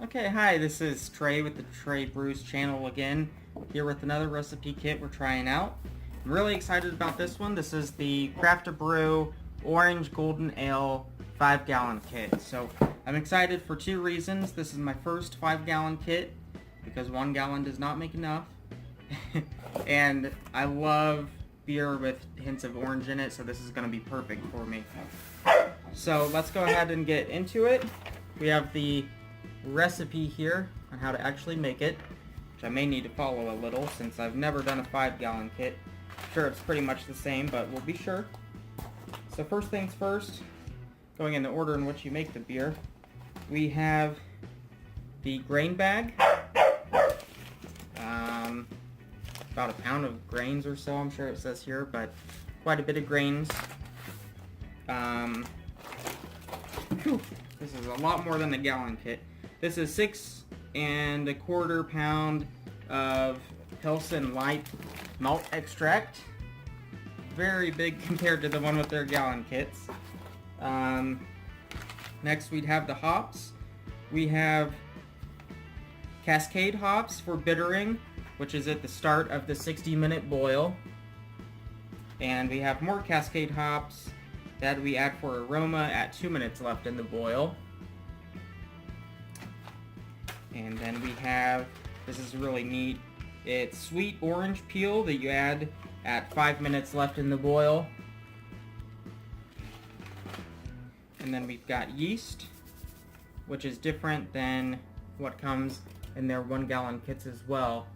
Okay, hi, this is Trey with the Trey Brews channel again, here with another recipe kit we're trying out. I'm really excited about this one. This is the Craft Brew Orange Golden Ale 5-gallon kit. So I'm excited for two reasons. This is my first 5-gallon kit because 1 gallon does not make enough. And I love beer with hints of orange in it, so this is going to be perfect for me. So let's go ahead and get into it. We have the recipe here on how to actually make it, which I may need to follow a little since I've never done a 5-gallon kit. Sure, it's pretty much the same, but we'll be sure. So first things first, going in the order in which you make the beer, we have the grain bag, about a pound of grains or so, I'm sure it says here, but quite a bit of grains. This is a lot more than a gallon kit. This is 6 1/4 pound of Pilsen Light malt extract. Very big compared to the one with their gallon kits. Next we'd have the hops. We have Cascade hops for bittering, which is at the start of the 60-minute boil. And we have more Cascade hops that we add for aroma at 2 minutes left in the boil. And then we have, this is really neat, it's sweet orange peel that you add at 5 minutes left in the boil. And then we've got yeast, which is different than what comes in their 1-gallon kits as well.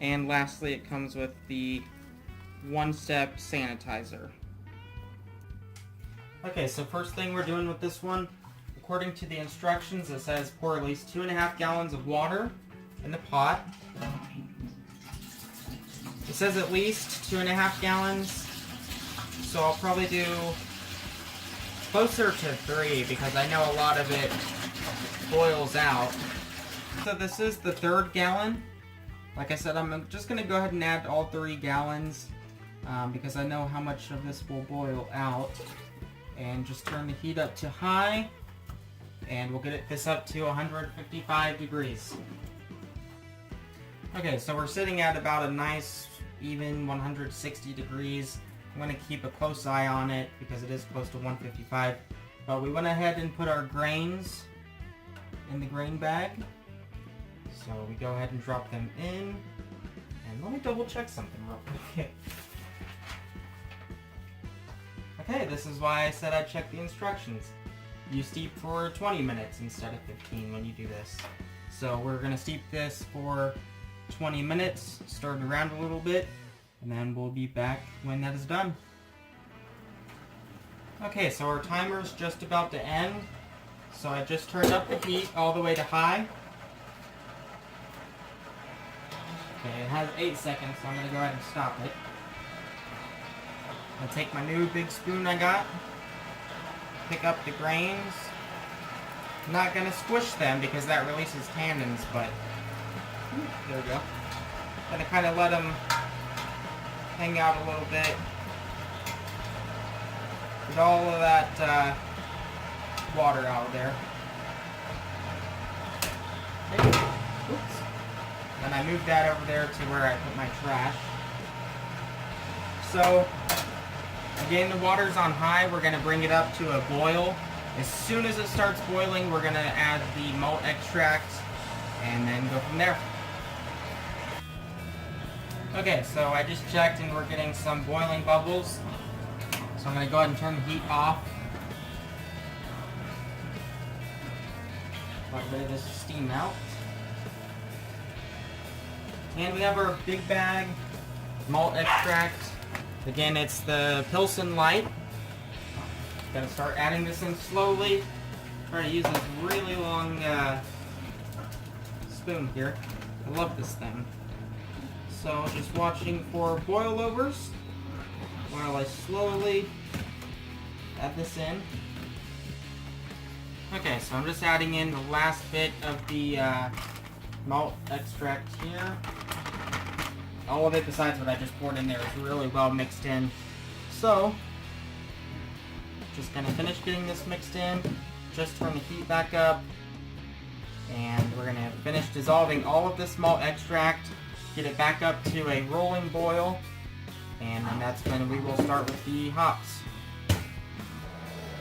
And lastly, it comes with the one-step sanitizer. Okay, so first thing we're doing with this one, according to the instructions, it says pour at least 2.5 gallons of water in the pot. It says at least 2.5 gallons, so I'll probably do closer to 3 because I know a lot of it boils out. So this is the 3rd gallon. Like I said, I'm just going to go ahead and add all 3 gallons because I know how much of this will boil out. And just turn the heat up to high, and we'll get this up to 155 degrees. Okay, so we're sitting at about a nice, even 160 degrees. I'm going to keep a close eye on it because it is close to 155. But we went ahead and put our grains in the grain bag. So we go ahead and drop them in. And let me double check something real quick. Okay, this is why I said I'd check the instructions. You steep for 20 minutes instead of 15 when you do this. So we're going to steep this for 20 minutes, stir it around a little bit, and then we'll be back when that is done. Okay, so our timer is just about to end. So I just turned up the heat all the way to high. Okay, it has 8 seconds, so I'm going to go ahead and stop it. I'll take my new big spoon I got, pick up the grains. I'm not going to squish them because that releases tannins, but there we go. Gonna kind of let them hang out a little bit. Get all of that water out of there. Okay. Oops. Then I moved that over there to where I put my trash. So, again, the water's on high. We're going to bring it up to a boil. As soon as it starts boiling, we're going to add the malt extract and then go from there. Okay, so I just checked and we're getting some boiling bubbles. So I'm going to go ahead and turn the heat off. Let a bit of this steam out. And we have our big bag malt extract. Again, it's the Pilsen Light. Gonna start adding this in slowly. Try to use this really long spoon here. I love this thing. So just watching for boil overs while I slowly add this in. Okay, so I'm just adding in the last bit of the malt extract here. All of it besides what I just poured in there is really well mixed in. So, just gonna finish getting this mixed in. just turn the heat back up, and we're going to finish dissolving all of this malt extract, get it back up to a rolling boil, and then that's when we will start with the hops.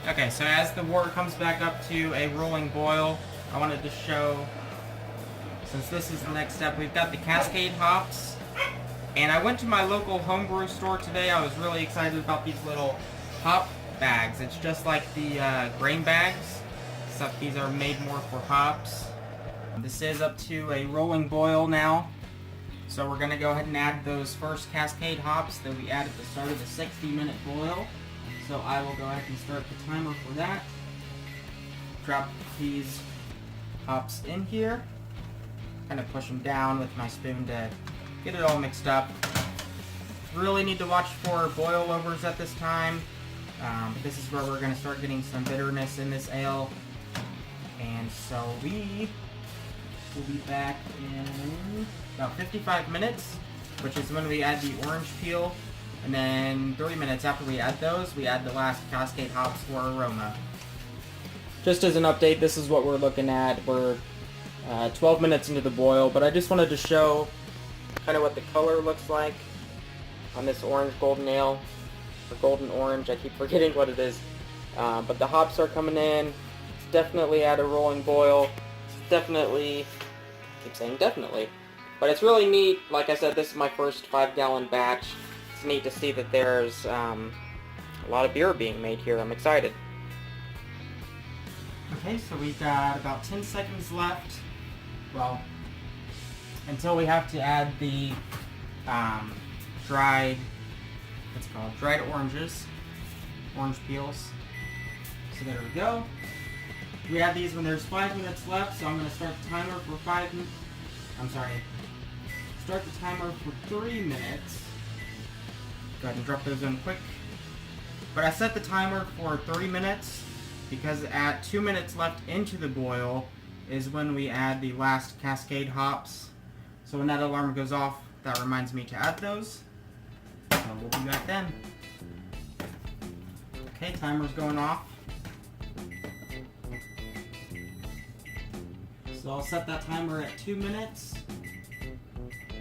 Okay, so as the water comes back up to a rolling boil, I wanted to show, since this is the next step, we've got the Cascade hops. And I went to my local homebrew store today. I was really excited about these little hop bags. It's just like the grain bags, except these are made more for hops. This is up to a rolling boil now. So we're going to go ahead and add those first Cascade hops that we added at the start of the 60-minute boil. So I will go ahead and start the timer for that. Drop these hops in here. Kind of push them down with my spoon to get it all mixed up. Really need to watch for boil overs at this time. This is where we're going to start getting some bitterness in this ale. And so we will be back in about 55 minutes, which is when we add the orange peel. And then 3 minutes after we add those, we add the last Cascade hops for aroma. Just as an update, this is what we're looking at. We're 12 minutes into the boil, but I just wanted to show kind of what the color looks like on this orange golden ale, or golden orange, I keep forgetting what it is. But the hops are coming in. It's definitely at a rolling boil. It's definitely, I keep saying definitely, but it's really neat. Like I said, this is my first 5-gallon batch. It's neat to see that there's a lot of beer being made here. I'm excited. Okay, so we've got about 10 seconds left. Well, until we have to add the dried oranges, orange peels. So there we go. We add these when there's 5 minutes left, so I'm going to start the timer for start the timer for 3 minutes. Go ahead and drop those in quick. But I set the timer for 3 minutes because at 2 minutes left into the boil is when we add the last Cascade hops. So when that alarm goes off, that reminds me to add those. So we'll be back then. Okay, timer's going off. So I'll set that timer at 2 minutes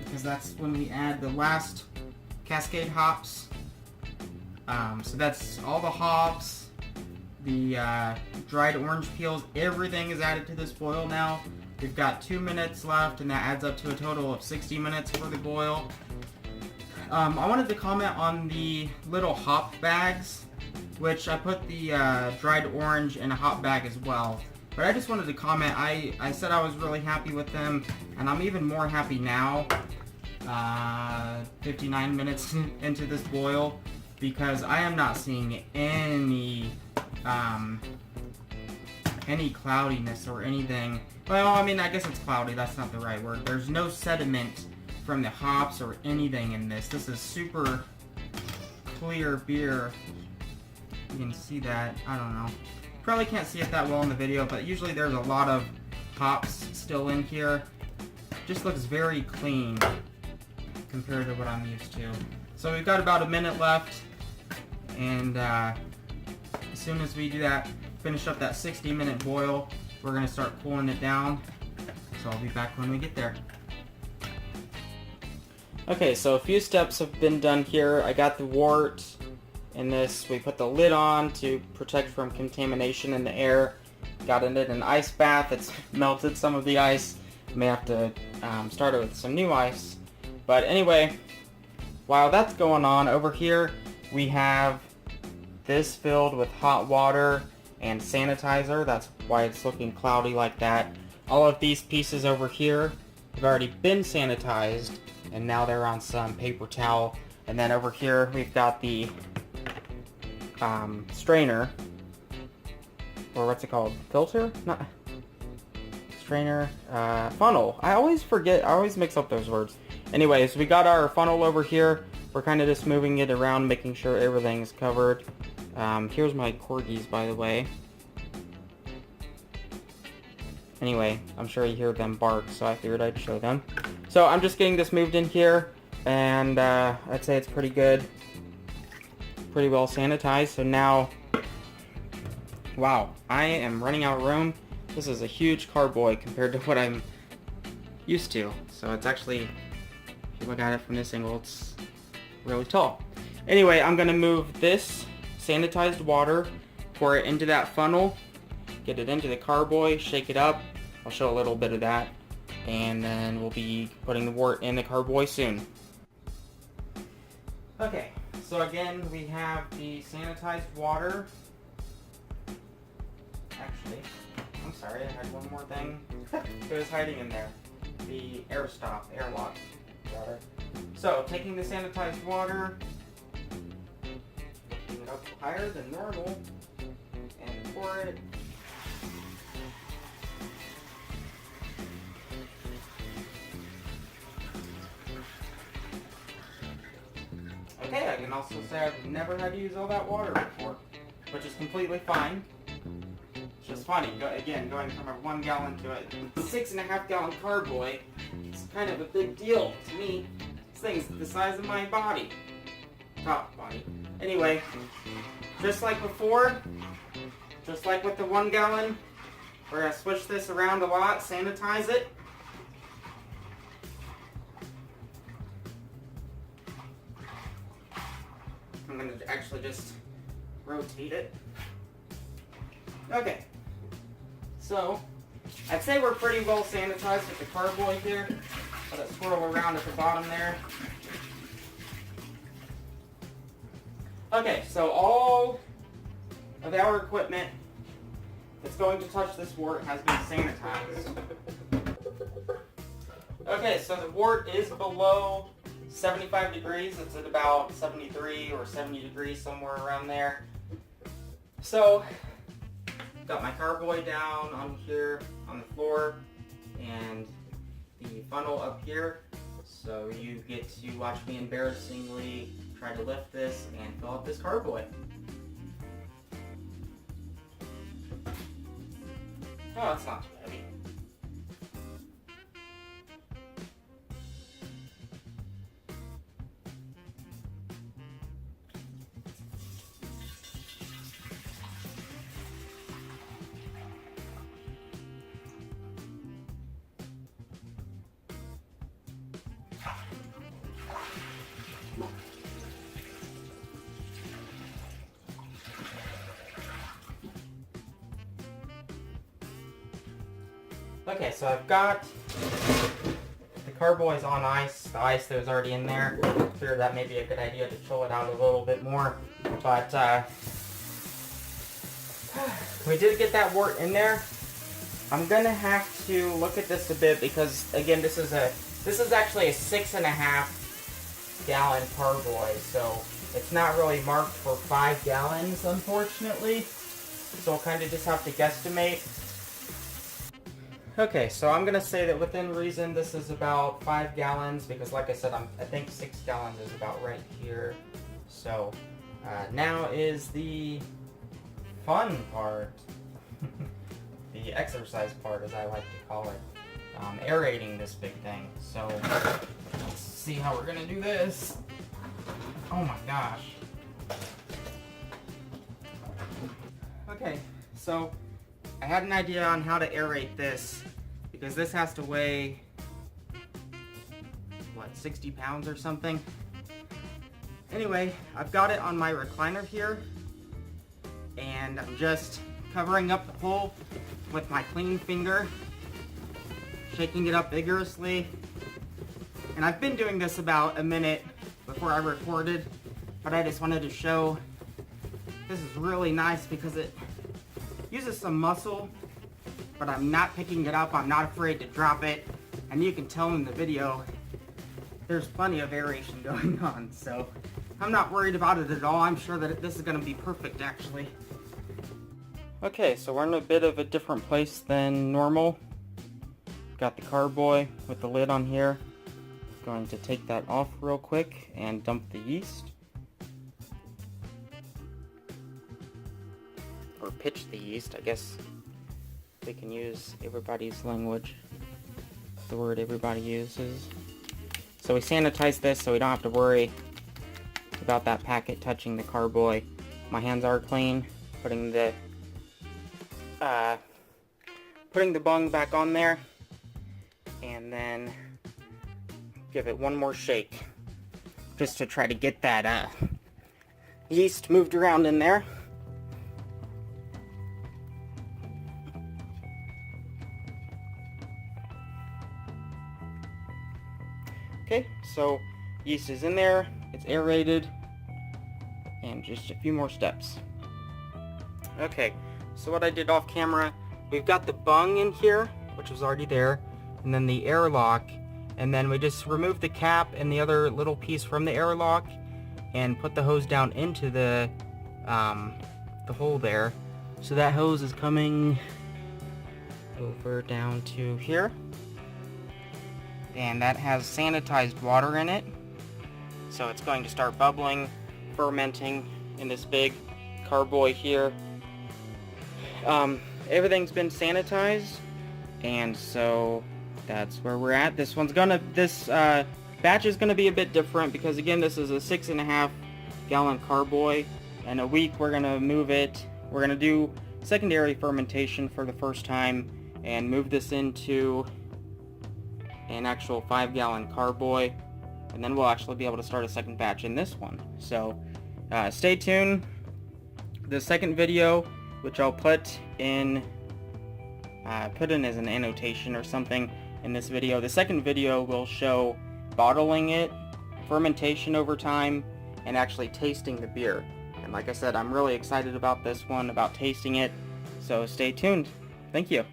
because that's when we add the last Cascade hops. So that's all the hops, the dried orange peels, everything is added to this boil now. We've got 2 minutes left, and that adds up to a total of 60 minutes for the boil. I wanted to comment on the little hop bags, which I put the dried orange in a hop bag as well. But I just wanted to comment, I said I was really happy with them, and I'm even more happy now, 59 minutes into this boil, because I am not seeing any cloudiness or anything. Well, I mean, I guess it's cloudy, that's not the right word. There's no sediment from the hops or anything in this. This is super clear beer. You can see that, I don't know. Probably can't see it that well in the video, but usually there's a lot of hops still in here. Just looks very clean compared to what I'm used to. So we've got about a minute left, and as soon as we do that, finish up that 60-minute boil, we're going to start cooling it down. So I'll be back when we get there. Okay, so a few steps have been done here. I got the wort in this. We put the lid on to protect from contamination in the air. Got it in an ice bath. It's melted some of the ice. May have to start it with some new ice. But anyway, while that's going on, over here we have this filled with hot water and sanitizer. That's why it's looking cloudy like that. All of these pieces over here have already been sanitized, and now they're on some paper towel. And then over here we've got the strainer, or what's it called? Filter? Not strainer. Funnel. I always forget. I always mix up those words. Anyways, we got our funnel over here. We're kind of just moving it around, making sure everything's covered. Here's my corgis, by the way. Anyway, I'm sure you hear them bark, so I figured I'd show them. So I'm just getting this moved in here, and I'd say it's pretty good. Pretty well sanitized. So now Wow, I am running out of room. This is a huge carboy compared to what I'm used to. So it's actually, if you look at it from this angle, it's really tall. Anyway, I'm gonna move this sanitized water, pour it into that funnel, get it into the carboy, shake it up. I'll show a little bit of that, and then we'll be putting the wort in the carboy soon. Okay, so again, we have the sanitized water. Actually, I'm sorry, I had one more thing. It was hiding in there. The airlock, rather. So, taking the sanitized water, lifting it up higher than normal, and pour it. Okay, I can also say I've never had to use all that water before, which is completely fine. It's just funny, going from a 1 gallon to a 6.5 gallon carboy, it's kind of a big deal to me. This thing's the size of my body. Top body. Anyway, just like before, just like with the 1 gallon, we're going to switch this around a lot, sanitize it. I'm going to actually just rotate it. Okay, so I'd say we're pretty well sanitized with the carboy here. Let it swirl around at the bottom there. Okay, so all of our equipment that's going to touch this wort has been sanitized. Okay, so the wort is below 75 degrees. It's at about 73 or 70 degrees, somewhere around there. So, got my carboy down on here on the floor and the funnel up here. So you get to watch me embarrassingly try to lift this and fill up this carboy. Oh, it's not too heavy. Okay, so I've got the carboys on ice, the ice that was already in there. Figured that may be a good idea to chill it out a little bit more. But we did get that wort in there. I'm gonna have to look at this a bit because again, this is actually a 6.5 gallon carboy, so it's not really marked for 5 gallons, unfortunately. So I'll kind of just have to guesstimate. Okay, so I'm gonna say that within reason this is about 5 gallons because like I said, I think 6 gallons is about right here. So now is the fun part, the exercise part as I like to call it, aerating this big thing. So let's see how we're gonna do this. Oh my gosh. Okay, so I had an idea on how to aerate this because this has to weigh, what, 60 pounds or something? Anyway, I've got it on my recliner here and I'm just covering up the hole with my clean finger, shaking it up vigorously. And I've been doing this about a minute before I recorded, but I just wanted to show this is really nice because it uses some muscle, but I'm not picking it up. I'm not afraid to drop it. And you can tell in the video, there's plenty of aeration going on. So I'm not worried about it at all. I'm sure that this is gonna be perfect actually. Okay, so we're in a bit of a different place than normal. Got the carboy with the lid on here. Going to take that off real quick and dump the yeast. Or pitch the yeast, I guess we can use everybody's language, the word everybody uses. So we sanitize this so we don't have to worry about that packet touching the carboy. My hands are clean, putting the putting the bung back on there, and then give it one more shake, just to try to get that yeast moved around in there. Okay, so yeast is in there, it's aerated, and just a few more steps. Okay, so what I did off camera, we've got the bung in here, which was already there, and then the airlock, and then we just removed the cap and the other little piece from the airlock and put the hose down into the hole there. So that hose is coming over down to here, and that has sanitized water in it, so it's going to start bubbling, fermenting in this big carboy here. Everything's been sanitized, and so that's where we're at. This batch is gonna be a bit different because, again, this is a 6.5 gallon carboy. In a week we're gonna move it. We're gonna do secondary fermentation for the first time and move this into an actual 5 gallon carboy, and then we'll actually be able to start a second batch in this one. So stay tuned. The second video, which I'll put in as an annotation or something in this video, the second video will show bottling it, fermentation over time, and actually tasting the beer. And like I said, I'm really excited about this one, about tasting it, so stay tuned. Thank you.